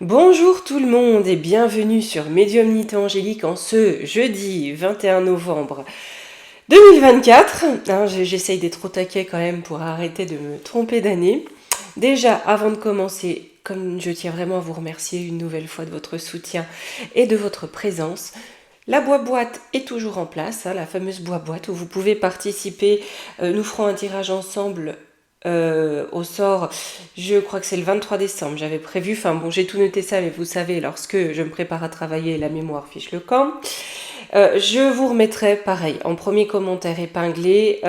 Bonjour tout le monde et bienvenue sur Médiumnité Angélique en ce jeudi 21 novembre 2024. J'essaye d'être au taquet quand même pour arrêter de me tromper d'année. Déjà, avant de commencer, comme je tiens vraiment à vous remercier une nouvelle fois de votre soutien et de votre présence, la boîte est toujours en place, la fameuse boîte où vous pouvez participer. Nous ferons un tirage ensemble au sort, je crois que c'est le 23 décembre, j'avais prévu, j'ai tout noté ça, mais vous savez, lorsque je me prépare à travailler, la mémoire fiche le camp. Je vous remettrai, pareil, en premier commentaire épinglé,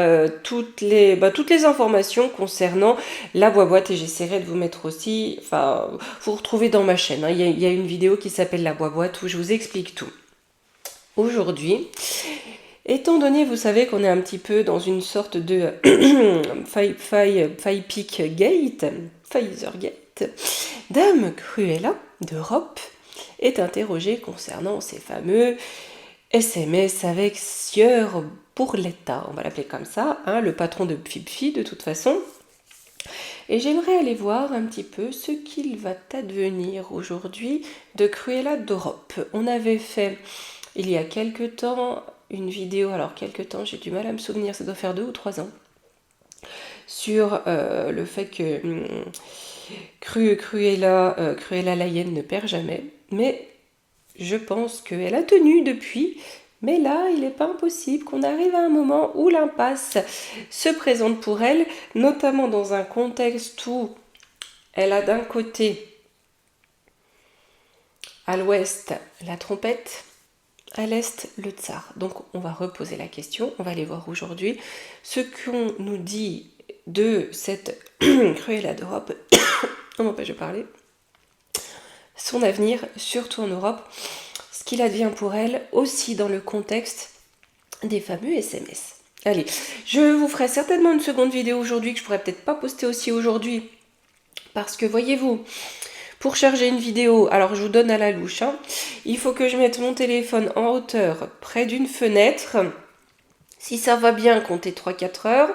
toutes les informations concernant la boîte, et j'essaierai de vous mettre aussi, vous retrouvez dans ma chaîne, il y a une vidéo qui s'appelle la boîte où je vous explique tout. Aujourd'hui, étant donné, vous savez qu'on est un petit peu dans une sorte de Pick Gate, Pfizer Gate, Dame Cruella d'Europe est interrogée concernant ces fameux SMS avec Sieur pour l'État, on va l'appeler comme ça, le patron de Pfipfi de toute façon. Et j'aimerais aller voir un petit peu ce qu'il va advenir aujourd'hui de Cruella d'Europe. On avait fait il y a quelque temps une vidéo, alors quelque temps, j'ai du mal à me souvenir, ça doit faire 2 ou 3 ans, sur le fait que Cruella la hyène ne perd jamais, mais je pense qu'elle a tenu depuis, mais là, il n'est pas impossible qu'on arrive à un moment où l'impasse se présente pour elle, notamment dans un contexte où elle a d'un côté, à l'ouest, la trompette, à l'est, le tsar. Donc on va reposer la question, on va aller voir aujourd'hui ce qu'on nous dit de cette Cruella d'Europe, on m'empêche de parler, son avenir, surtout en Europe, ce qu'il advient pour elle, aussi dans le contexte des fameux SMS. Allez, je vous ferai certainement une seconde vidéo aujourd'hui que je pourrais peut-être pas poster aussi aujourd'hui, parce que voyez-vous, pour charger une vidéo, alors je vous donne à la louche, il faut que je mette mon téléphone en hauteur près d'une fenêtre. Si ça va bien, comptez 3-4 heures.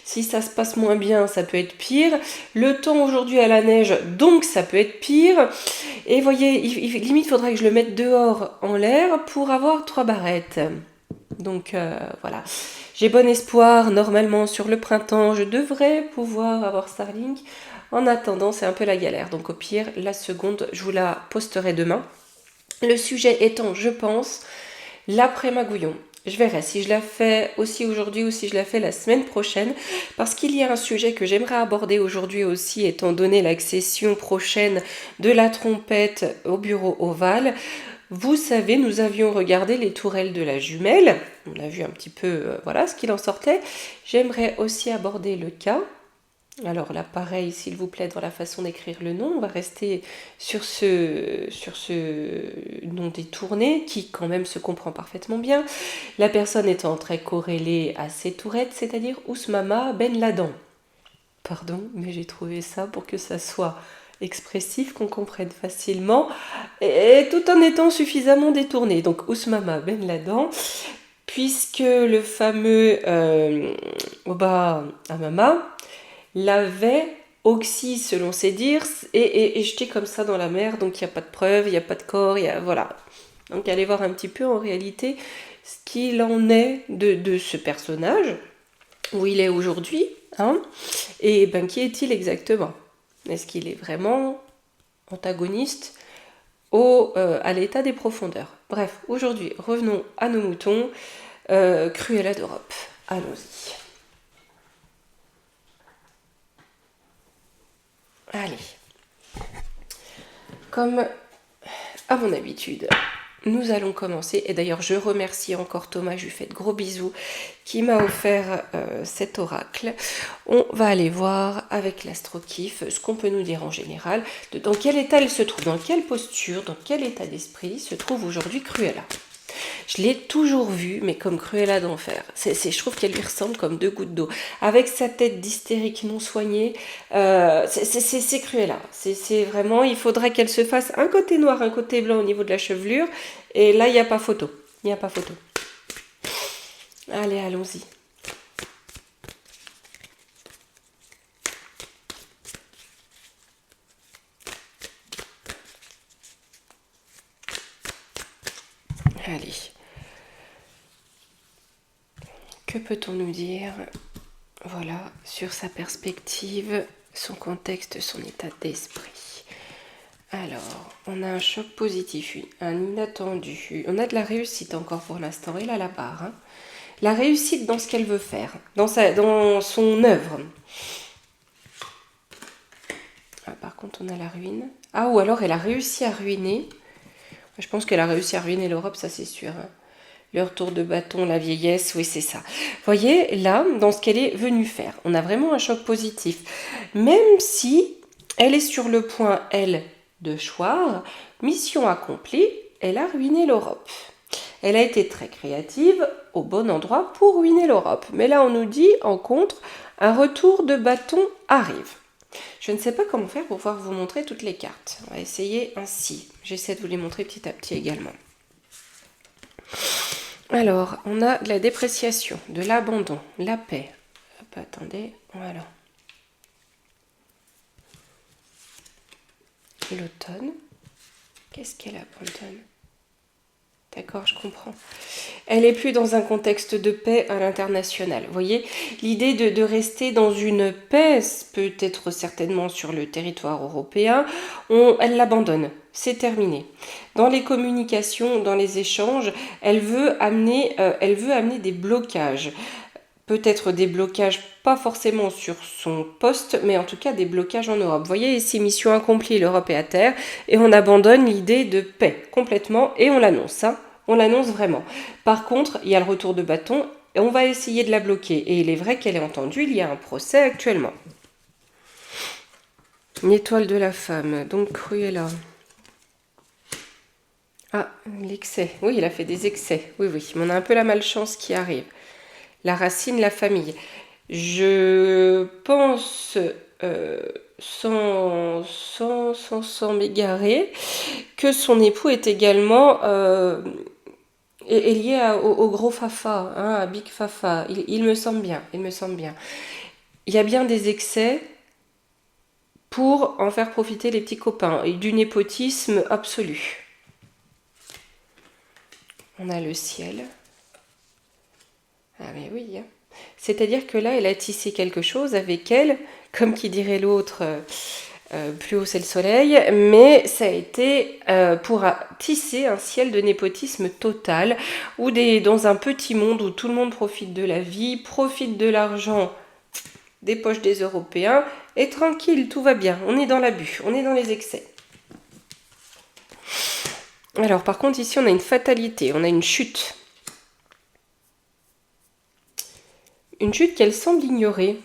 Si ça se passe moins bien, ça peut être pire. Le temps aujourd'hui à la neige, donc ça peut être pire. Et voyez, limite, il faudrait que je le mette dehors en l'air pour avoir 3 barrettes. Donc voilà. J'ai bon espoir, normalement sur le printemps, je devrais pouvoir avoir Starlink. En attendant, c'est un peu la galère. Donc au pire, la seconde, je vous la posterai demain. Le sujet étant, je pense, l'après-magouillon. Je verrai si je la fais aussi aujourd'hui ou si je la fais la semaine prochaine, parce qu'il y a un sujet que j'aimerais aborder aujourd'hui aussi, étant donné l'accession prochaine de la trompette au bureau ovale. Vous savez, nous avions regardé les tourelles de la jumelle, on a vu un petit peu ce qu'il en sortait. J'aimerais aussi aborder le cas. Alors là, pareil, s'il vous plaît, dans la façon d'écrire le nom, on va rester sur ce nom détourné, qui quand même se comprend parfaitement bien. La personne étant très corrélée à ces tourettes, c'est-à-dire Ousmama Ben Laden. Pardon, mais j'ai trouvé ça pour que ça soit expressif, qu'on comprenne facilement, et tout en étant suffisamment détourné. Donc Ousmama Ben Laden, puisque le fameux Oba Amama l'avait oxy selon ses dires et jeté comme ça dans la mer, donc il n'y a pas de preuve, il n'y a pas de corps, voilà. Donc allez voir un petit peu en réalité ce qu'il en est de ce personnage, où il est aujourd'hui, et qui est-il exactement? Est-ce qu'il est vraiment antagoniste à l'état des profondeurs? Bref, aujourd'hui, revenons à nos moutons. Cruella d'Europe, allons-y. Allez, comme à mon habitude, nous allons commencer. Et d'ailleurs, je remercie encore Thomas, je lui fais de gros bisous, qui m'a offert cet oracle. On va aller voir avec l'astro-kiff ce qu'on peut nous dire en général, dans quel état elle se trouve, dans quelle posture, dans quel état d'esprit se trouve aujourd'hui Cruella. Je l'ai toujours vue, mais comme Cruella d'enfer. Je trouve qu'elle lui ressemble comme 2 gouttes d'eau. Avec sa tête d'hystérique non soignée, c'est Cruella. C'est vraiment, il faudrait qu'elle se fasse un côté noir, un côté blanc au niveau de la chevelure. Et là, il n'y a pas photo. Il n'y a pas photo. Allez, allons-y. Allez. Que peut-on nous dire, voilà, sur sa perspective, son contexte, son état d'esprit? Alors, on a un choc positif, un inattendu. On a de la réussite encore pour l'instant. Elle a la barre. Hein. La réussite dans ce qu'elle veut faire, dans son œuvre. Ah, par contre, on a la ruine. Ah, ou alors elle a réussi à ruiner. Je pense qu'elle a réussi à ruiner l'Europe, ça c'est sûr. Hein. Le retour de bâton, la vieillesse, oui c'est ça. Vous voyez, là, dans ce qu'elle est venue faire, on a vraiment un choc positif. Même si elle est sur le point, elle, de choir, mission accomplie, elle a ruiné l'Europe. Elle a été très créative, au bon endroit pour ruiner l'Europe. Mais là, on nous dit, en contre, un retour de bâton arrive. Je ne sais pas comment faire pour pouvoir vous montrer toutes les cartes. On va essayer ainsi. J'essaie de vous les montrer petit à petit également. Alors, on a de la dépréciation, de l'abandon, la paix. Hop, attendez, voilà. L'automne. Qu'est-ce qu'elle abandonne? D'accord, je comprends. Elle n'est plus dans un contexte de paix à l'international. Vous voyez, l'idée de rester dans une paix, peut-être certainement sur le territoire européen, elle l'abandonne. C'est terminé. Dans les communications, dans les échanges, elle veut amener des blocages. Peut-être des blocages, pas forcément sur son poste, mais en tout cas des blocages en Europe. Vous voyez, ici, mission accomplie, l'Europe est à terre, et on abandonne l'idée de paix complètement, et on l'annonce, hein. On l'annonce vraiment. Par contre, il y a le retour de bâton, et on va essayer de la bloquer. Et il est vrai qu'elle est entendue, il y a un procès actuellement. Une étoile de la femme, donc Cruella. Ah, l'excès. Oui, il a fait des excès. Oui, mais on a un peu la malchance qui arrive. La racine, la famille. Je pense, sans m'égarer, que son époux est également est lié au gros Fafa, hein, à Big Fafa. Il me semble bien, il me semble bien. Il y a bien des excès pour en faire profiter les petits copains, et du népotisme absolu. On a le ciel. Ah mais oui, hein. C'est-à-dire que là, elle a tissé quelque chose avec elle, comme qui dirait l'autre, plus haut c'est le soleil, mais ça a été pour tisser un ciel de népotisme total, ou dans un petit monde où tout le monde profite de la vie, profite de l'argent des poches des Européens, et tranquille, tout va bien, on est dans l'abus, on est dans les excès. Alors par contre ici on a une fatalité, on a une chute. Une chute qu'elle semble ignorer.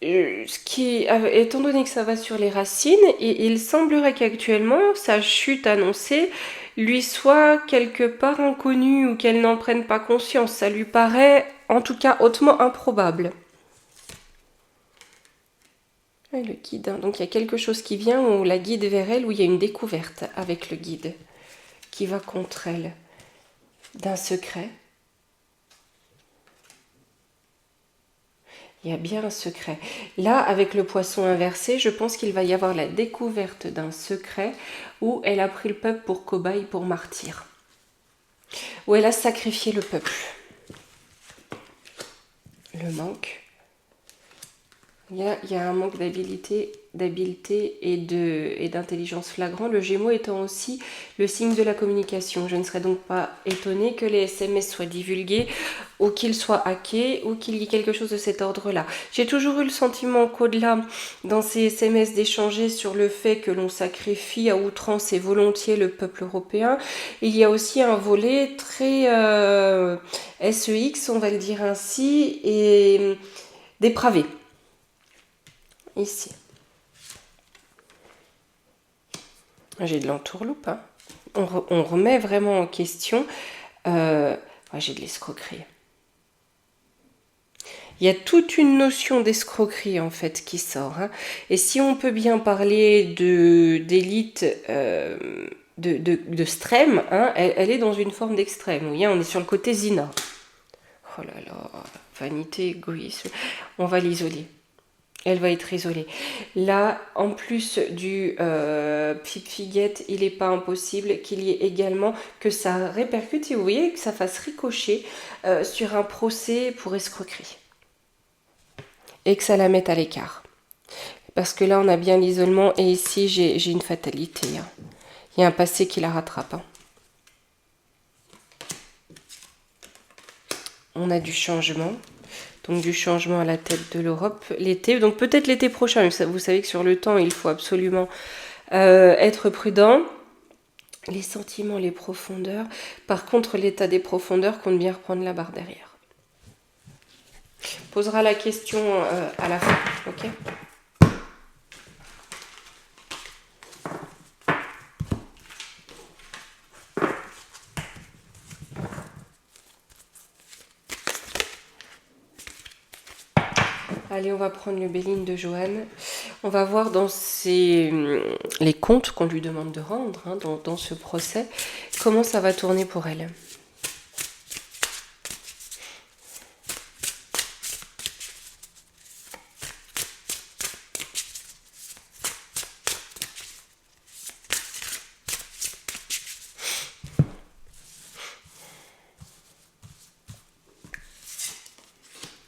Étant donné que ça va sur les racines, il semblerait qu'actuellement, sa chute annoncée lui soit quelque part inconnue ou qu'elle n'en prenne pas conscience. Ça lui paraît, en tout cas, hautement improbable. Et le guide, hein. Donc il y a quelque chose qui vient, où la guide vers elle, où il y a une découverte avec le guide qui va contre elle d'un secret. Il y a bien un secret. Là, avec le poisson inversé, je pense qu'il va y avoir la découverte d'un secret où elle a pris le peuple pour cobaye, pour martyr. Où elle a sacrifié le peuple. Le manque. Il y a un manque d'habileté et d'intelligence flagrant. Le Gémeaux étant aussi le signe de la communication. Je ne serais donc pas étonnée que les SMS soient divulgués ou qu'ils soient hackés ou qu'il y ait quelque chose de cet ordre-là. J'ai toujours eu le sentiment qu'au-delà, dans ces SMS, d'échanger sur le fait que l'on sacrifie à outrance et volontiers le peuple européen, il y a aussi un volet très SEX, on va le dire ainsi, et dépravé. Ici. J'ai de l'entourloupe. Hein. On remet vraiment en question. J'ai de l'escroquerie. Il y a toute une notion d'escroquerie en fait qui sort. Hein. Et si on peut bien parler d'élite, de strême, hein, elle est dans une forme d'extrême. Oui, on est sur le côté Zina. Oh là là, vanité, égoïsme. On va l'isoler. Elle va être isolée. Là, en plus du petite figuette, il n'est pas impossible qu'il y ait également que ça répercute, et vous voyez, que ça fasse ricocher sur un procès pour escroquerie. Et que ça la mette à l'écart. Parce que là, on a bien l'isolement, et ici, j'ai une fatalité. Hein. Il y a un passé qui la rattrape. Hein. On a du changement. Donc du changement à la tête de l'Europe l'été. Donc peut-être l'été prochain. Mais vous savez que sur le temps, il faut absolument être prudent. Les sentiments, les profondeurs. Par contre, l'état des profondeurs compte bien reprendre la barre derrière. On posera la question à la fin. Ok ? Allez, on va prendre le Béline de Johanne. On va voir dans les comptes qu'on lui demande de rendre, hein, dans ce procès, comment ça va tourner pour elle.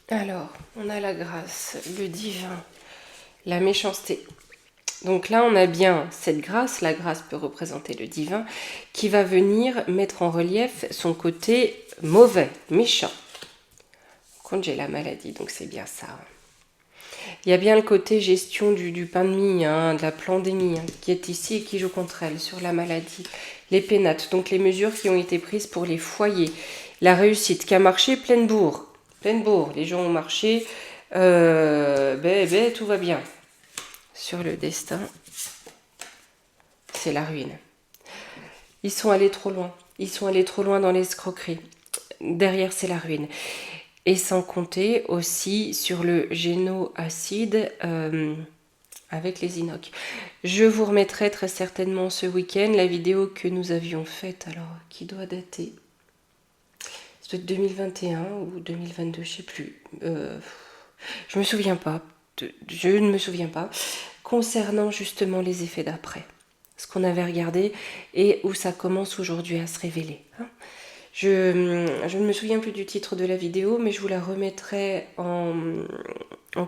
Alors, on a la grâce, le divin, la méchanceté. Donc là, on a bien cette grâce, la grâce peut représenter le divin, qui va venir mettre en relief son côté mauvais, méchant. Quand j'ai la maladie, donc c'est bien ça. Il y a bien le côté gestion du pain de mie, hein, de la pandémie, hein, qui est ici et qui joue contre elle, sur la maladie. Les pénates, donc les mesures qui ont été prises pour les foyers. La réussite qui a marché pleine bourre. Pleine bourre, les gens ont marché, tout va bien. Sur le destin, c'est la ruine. Ils sont allés trop loin. Ils sont allés trop loin dans l'escroquerie. Derrière, c'est la ruine. Et sans compter aussi sur le génoacide avec les inox. Je vous remettrai très certainement ce week-end la vidéo que nous avions faite, alors qui doit dater. Ça doit être 2021 ou 2022, je ne sais plus. Je me souviens pas. Je ne me souviens pas. Concernant justement les effets d'après. Ce qu'on avait regardé et où ça commence aujourd'hui à se révéler. Hein. Je ne me souviens plus du titre de la vidéo, mais je vous la remettrai en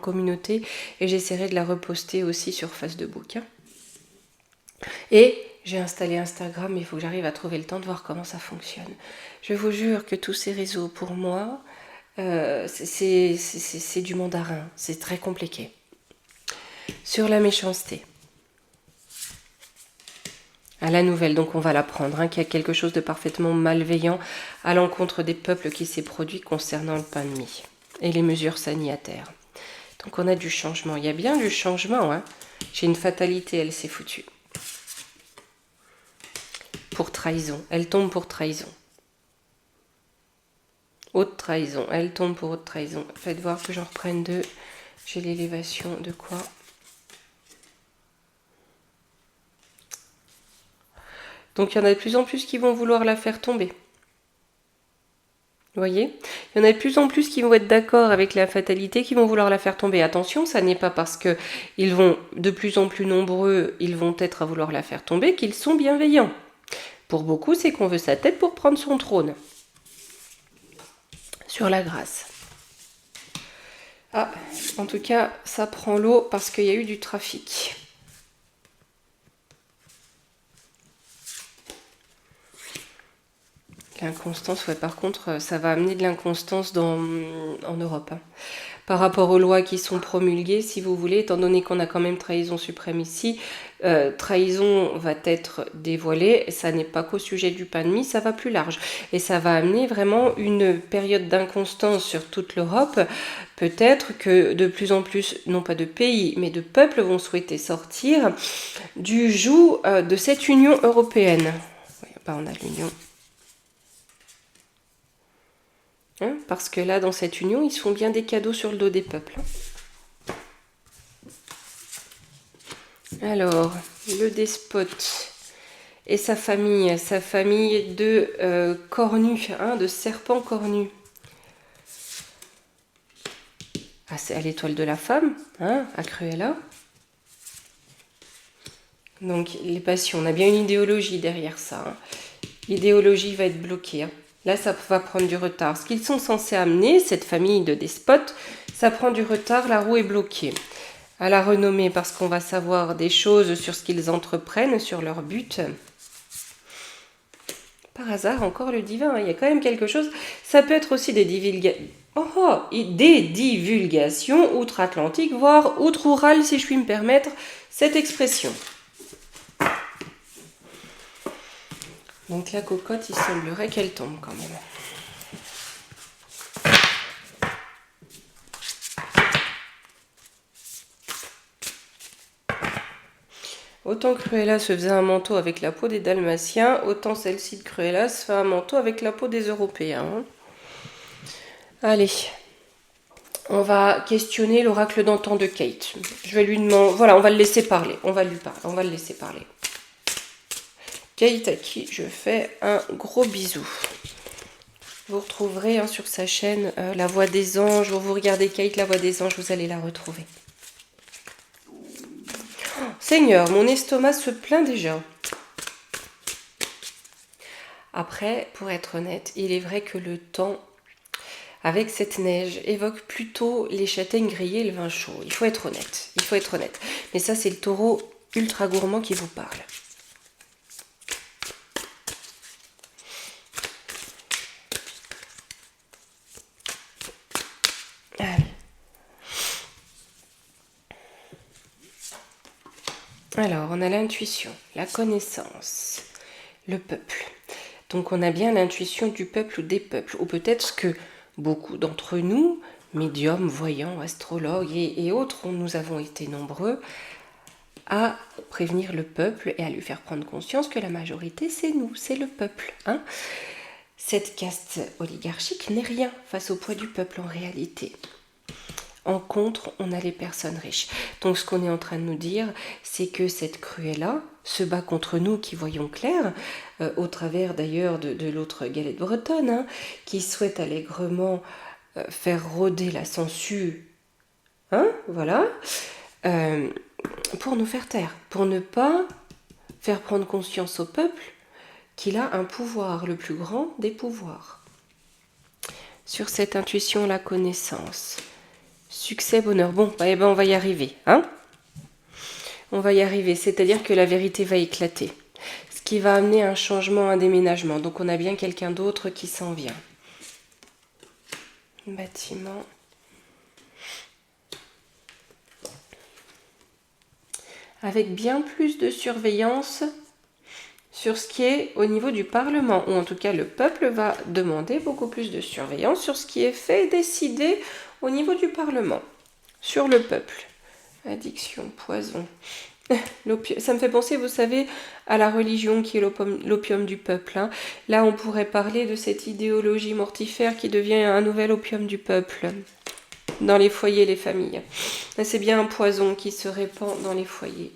communauté et j'essaierai de la reposter aussi sur Facebook. Hein. Et j'ai installé Instagram, mais il faut que j'arrive à trouver le temps de voir comment ça fonctionne. Je vous jure que tous ces réseaux, pour moi, c'est du mandarin, c'est très compliqué. Sur la méchanceté. À la nouvelle, donc on va l'apprendre, hein, qu'il y a quelque chose de parfaitement malveillant à l'encontre des peuples qui s'est produit concernant le pain de mie et les mesures sanitaires. Donc on a du changement, il y a bien du changement. Hein. J'ai une fatalité, elle s'est foutue. Pour trahison, elle tombe pour trahison. Haute trahison, elle tombe pour haute trahison. Faites voir que j'en reprenne deux. J'ai l'élévation de quoi ? Donc il y en a de plus en plus qui vont vouloir la faire tomber. Vous voyez ? Il y en a de plus en plus qui vont être d'accord avec la fatalité, qui vont vouloir la faire tomber. Attention, ça n'est pas parce qu'ils vont de plus en plus nombreux, ils vont être à vouloir la faire tomber, qu'ils sont bienveillants. Pour beaucoup, c'est qu'on veut sa tête pour prendre son trône. Sur la grâce. Ah, en tout cas, ça prend l'eau parce qu'il y a eu du trafic. L'inconstance, ouais, par contre, ça va amener de l'inconstance en Europe. Hein. Par rapport aux lois qui sont promulguées, si vous voulez, étant donné qu'on a quand même trahison suprême ici, trahison va être dévoilée, ça n'est pas qu'au sujet du pain de mie, ça va plus large. Et ça va amener vraiment une période d'inconstance sur toute l'Europe. Peut-être que de plus en plus, non pas de pays, mais de peuples vont souhaiter sortir du joug de cette Union européenne. On a l'Union. Hein, parce que là, dans cette union, ils se font bien des cadeaux sur le dos des peuples. Alors, le despote et sa famille de cornus, hein, de serpents cornus. à l'étoile de la femme, hein, à Cruella. Donc les passions, on a bien une idéologie derrière ça. Hein. L'idéologie va être bloquée. Hein. Là, ça va prendre du retard. Ce qu'ils sont censés amener, cette famille de despotes, ça prend du retard, la roue est bloquée. À la renommée, parce qu'on va savoir des choses sur ce qu'ils entreprennent, sur leur but. Par hasard, encore le divin, hein. Il y a quand même quelque chose. Ça peut être aussi des divulgations outre-Atlantique, voire outre-Oural, si je puis me permettre cette expression. Donc la cocotte, il semblerait qu'elle tombe quand même. Autant Cruella se faisait un manteau avec la peau des Dalmatiens, autant celle-ci de Cruella se fait un manteau avec la peau des Européens. Hein. Allez, on va questionner l'oracle d'antan de Kate. Je vais lui demander... Voilà, on va le laisser parler. On va le laisser parler. Kate, à qui je fais un gros bisou. Vous retrouverez sur sa chaîne La Voix des Anges. Vous regardez Kate, La Voix des Anges, vous allez la retrouver. Oh, Seigneur, mon estomac se plaint déjà. Après, pour être honnête, il est vrai que le temps, avec cette neige, évoque plutôt les châtaignes grillées et le vin chaud. Il faut être honnête. Mais ça, c'est le taureau ultra gourmand qui vous parle. Alors, on a l'intuition, la connaissance, le peuple. Donc, on a bien l'intuition du peuple ou des peuples. Ou peut-être que beaucoup d'entre nous, médiums, voyants, astrologues et autres, nous avons été nombreux à prévenir le peuple et à lui faire prendre conscience que la majorité, c'est nous, c'est le peuple. Hein. Cette caste oligarchique n'est rien face au poids du peuple en réalité. En contre, on a les personnes riches. Donc ce qu'on est en train de nous dire, c'est que cette Cruella se bat contre nous qui voyons clair, au travers d'ailleurs de l'autre galette bretonne, hein, qui souhaite allègrement faire rôder la sangsue, hein, voilà, pour nous faire taire, pour ne pas faire prendre conscience au peuple qu'il a un pouvoir, le plus grand des pouvoirs. Sur cette intuition, la connaissance. Succès, bonheur. Bon, on va y arriver. Hein, on va y arriver. C'est-à-dire que la vérité va éclater. Ce qui va amener un changement, un déménagement. Donc on a bien quelqu'un d'autre qui s'en vient. Bâtiment. Avec bien plus de surveillance sur ce qui est au niveau du Parlement. Ou en tout cas, le peuple va demander beaucoup plus de surveillance sur ce qui est fait et décidé au niveau du Parlement, sur le peuple. Addiction, poison. Ça me fait penser, vous savez, à la religion qui est l'opium du peuple. Hein. Là, on pourrait parler de cette idéologie mortifère qui devient un nouvel opium du peuple dans les foyers, les familles. C'est bien un poison qui se répand dans les foyers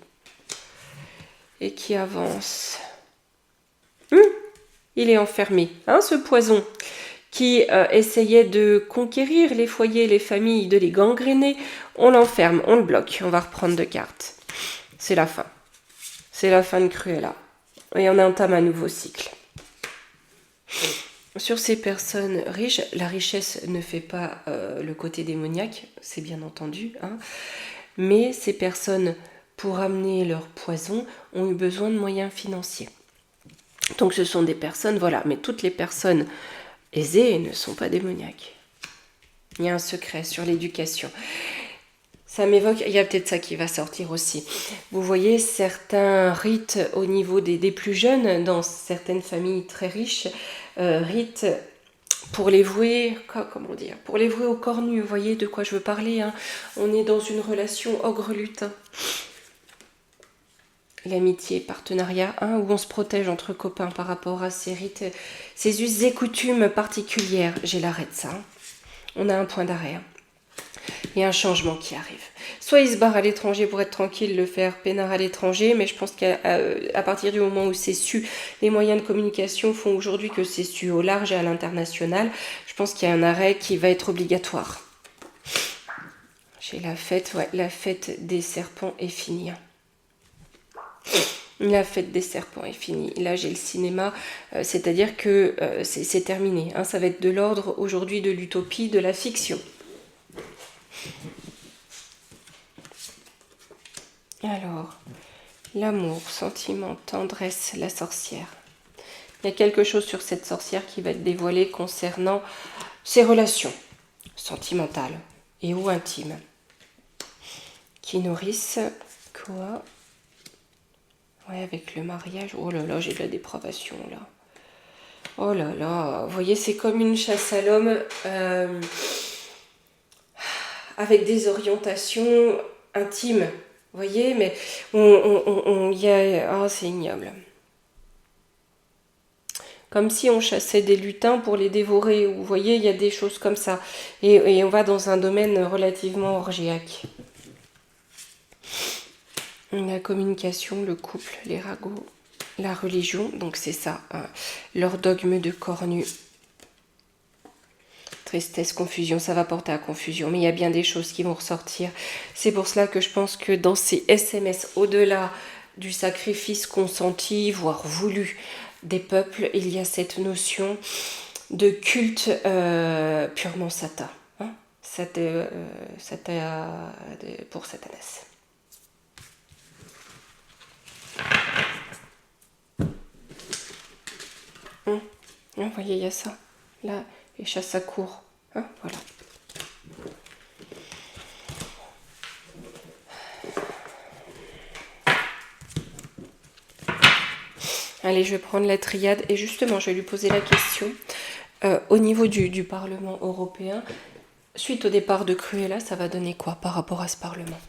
et qui avance. Il est enfermé, hein, ce poison qui essayait de conquérir les foyers, les familles, de les gangréner. On l'enferme, on le bloque, on va reprendre de cartes. C'est la fin. C'est la fin de Cruella. Et on entame un nouveau cycle. Sur ces personnes riches, la richesse ne fait pas le côté démoniaque, c'est bien entendu. Hein, mais ces personnes, pour amener leur poison, ont eu besoin de moyens financiers. Donc ce sont des personnes, voilà, mais toutes les personnes aisées ne sont pas démoniaques. Il y a un secret sur l'éducation. Ça m'évoque, il y a peut-être ça qui va sortir aussi. Vous voyez certains rites au niveau des plus jeunes, dans certaines familles très riches, rites pour les vouer, comment dire, pour les vouer au cornu. Vous voyez de quoi je veux parler, hein. On est dans une relation ogre-lutin. L'amitié, partenariat, hein, où on se protège entre copains par rapport à ces rites, ces us et coutumes particulières. J'ai l'arrêt de ça. Hein. On a un point d'arrêt. Hein. Il y a un changement qui arrive. Soit il se barre à l'étranger pour être tranquille, le faire peinard à l'étranger, mais je pense qu'à partir du moment où c'est su, les moyens de communication font aujourd'hui que c'est su au large et à l'international, je pense qu'il y a un arrêt qui va être obligatoire. J'ai la fête, ouais, la fête des serpents est finie. La fête des serpents est finie. Là, j'ai le cinéma, c'est-à-dire que c'est terminé. Hein, ça va être de l'ordre aujourd'hui de l'utopie, de la fiction. Alors, l'amour, sentiment, tendresse, la sorcière. Il y a quelque chose sur cette sorcière qui va être dévoilé concernant ses relations sentimentales et ou intimes. Qui nourrissent quoi? Ouais, avec le mariage. Oh là là, j'ai de la dépravation là. Oh là là, vous voyez, c'est comme une chasse à l'homme avec des orientations intimes. Vous voyez, mais y a... Oh, c'est ignoble. Comme si on chassait des lutins pour les dévorer. Vous voyez, il y a des choses comme ça. Et on va dans un domaine relativement orgiaque. La communication, le couple, les ragots, la religion, donc c'est ça, hein, leur dogme de cornu. Tristesse, confusion, ça va porter à confusion, mais il y a bien des choses qui vont ressortir. C'est pour cela que je pense que dans ces SMS, au-delà du sacrifice consenti, voire voulu des peuples, il y a cette notion de culte purement sata, hein, pour Satanas. Vous voyez, il y a ça. Là, les chasses à court. Hein, voilà. Allez, je vais prendre la triade et justement, je vais lui poser la question au niveau du Parlement européen. Suite au départ de Cruella, ça va donner quoi par rapport à ce Parlement ?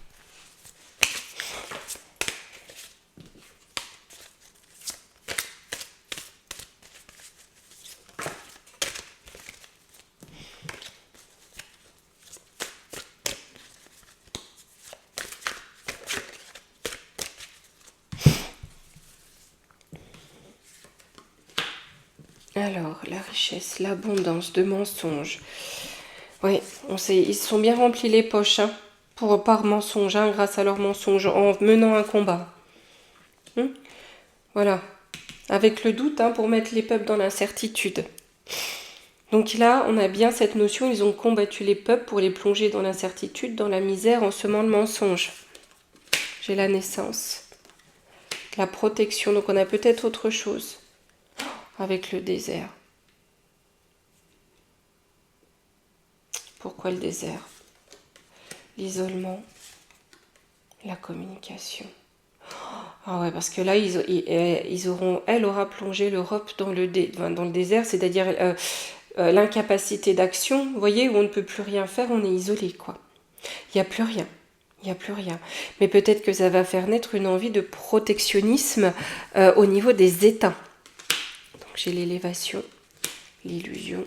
Alors, la richesse, l'abondance de mensonges. Oui, on sait, ils se sont bien remplis les poches hein, par mensonges, hein, grâce à leurs mensonges, en menant un combat. Voilà, avec le doute hein, pour mettre les peuples dans l'incertitude. Donc là, on a bien cette notion, ils ont combattu les peuples pour les plonger dans l'incertitude, dans la misère, en semant le mensonge. J'ai la naissance, la protection, donc on a peut-être autre chose avec le désert. Pourquoi le désert? L'isolement, la communication. Ah ouais, parce que là, ils auront, elle aura plongé l'Europe dans le désert, c'est-à-dire l'incapacité d'action, vous voyez, où on ne peut plus rien faire, on est isolé, quoi. Il n'y a plus rien. Il n'y a plus rien. Mais peut-être que ça va faire naître une envie de protectionnisme au niveau des États. Donc j'ai l'élévation, l'illusion.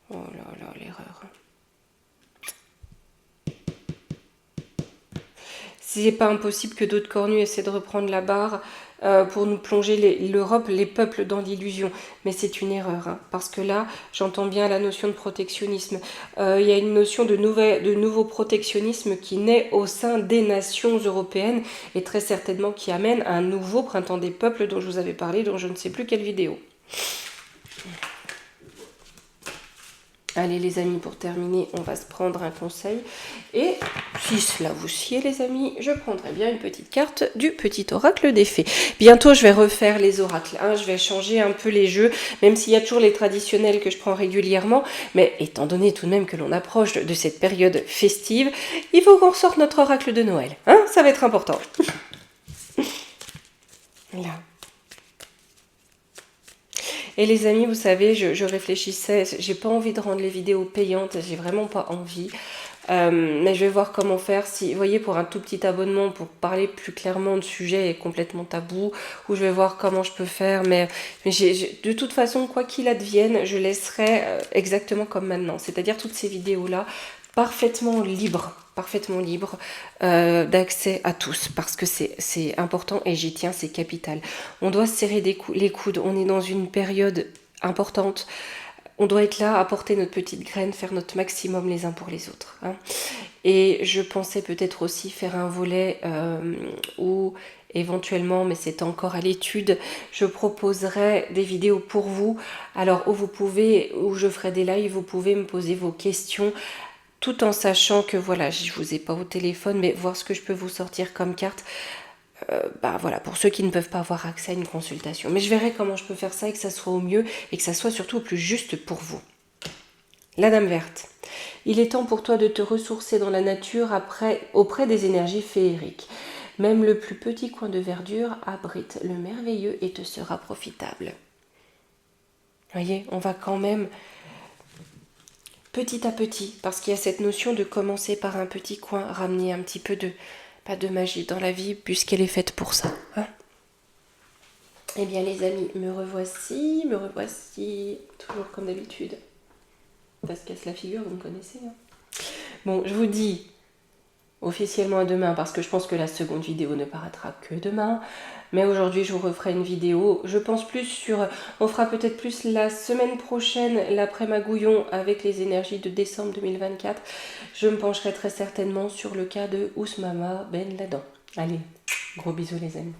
Oh là là, l'erreur. C'est pas impossible que d'autres cornus essaient de reprendre la barre pour nous plonger l'Europe, les peuples dans l'illusion. Mais c'est une erreur, hein, parce que là, j'entends bien la notion de protectionnisme. Il y a une notion de nouveau protectionnisme qui naît au sein des nations européennes et très certainement qui amène à un nouveau printemps des peuples dont je vous avais parlé dans je ne sais plus quelle vidéo. Allez les amis, pour terminer, on va se prendre un conseil. Et si cela vous sied les amis, je prendrai bien une petite carte du petit oracle des fées. Bientôt je vais refaire les oracles, hein, je vais changer un peu les jeux, même s'il y a toujours les traditionnels que je prends régulièrement. Mais étant donné tout de même que l'on approche de cette période festive, il faut qu'on sorte notre oracle de Noël. Hein, ça va être important. Là. Et les amis, vous savez, je réfléchissais, j'ai pas envie de rendre les vidéos payantes, j'ai vraiment pas envie. Mais je vais voir comment faire, si, vous voyez, pour un tout petit abonnement, pour parler plus clairement de sujets complètement tabous, ou je vais voir comment je peux faire, mais de toute façon, quoi qu'il advienne, je laisserai exactement comme maintenant, c'est-à-dire toutes ces vidéos-là, parfaitement libres d'accès à tous, parce que c'est important et j'y tiens, c'est capital. On doit se serrer les coudes, on est dans une période importante. on doit être là, apporter notre petite graine, faire notre maximum les uns pour les autres. Hein. Et je pensais peut-être aussi faire un volet où éventuellement, mais c'est encore à l'étude, je proposerai des vidéos pour vous. Alors où je ferai des lives, vous pouvez me poser vos questions tout en sachant que voilà, je vous ai pas au téléphone, mais voir ce que je peux vous sortir comme carte. Voilà, pour ceux qui ne peuvent pas avoir accès à une consultation. Mais je verrai comment je peux faire ça et que ça soit au mieux et que ça soit surtout au plus juste pour vous. La Dame verte. Il est temps pour toi de te ressourcer dans la nature auprès des énergies féeriques. Même le plus petit coin de verdure abrite le merveilleux et te sera profitable. Voyez, on va quand même petit à petit, parce qu'il y a cette notion de commencer par un petit coin, ramener un petit peu de magie dans la vie, puisqu'elle est faite pour ça. Hein. Eh bien les amis, me revoici, toujours comme d'habitude. Ça se casse la figure, vous me connaissez. Hein. Bon, je vous dis officiellement à demain, parce que je pense que la seconde vidéo ne paraîtra que demain. Mais aujourd'hui, je vous referai une vidéo. Je pense plus on fera peut-être plus la semaine prochaine, l'après-magouillon, avec les énergies de décembre 2024. Je me pencherai très certainement sur le cas de Ousmama Ben Laden. Allez, gros bisous les amis.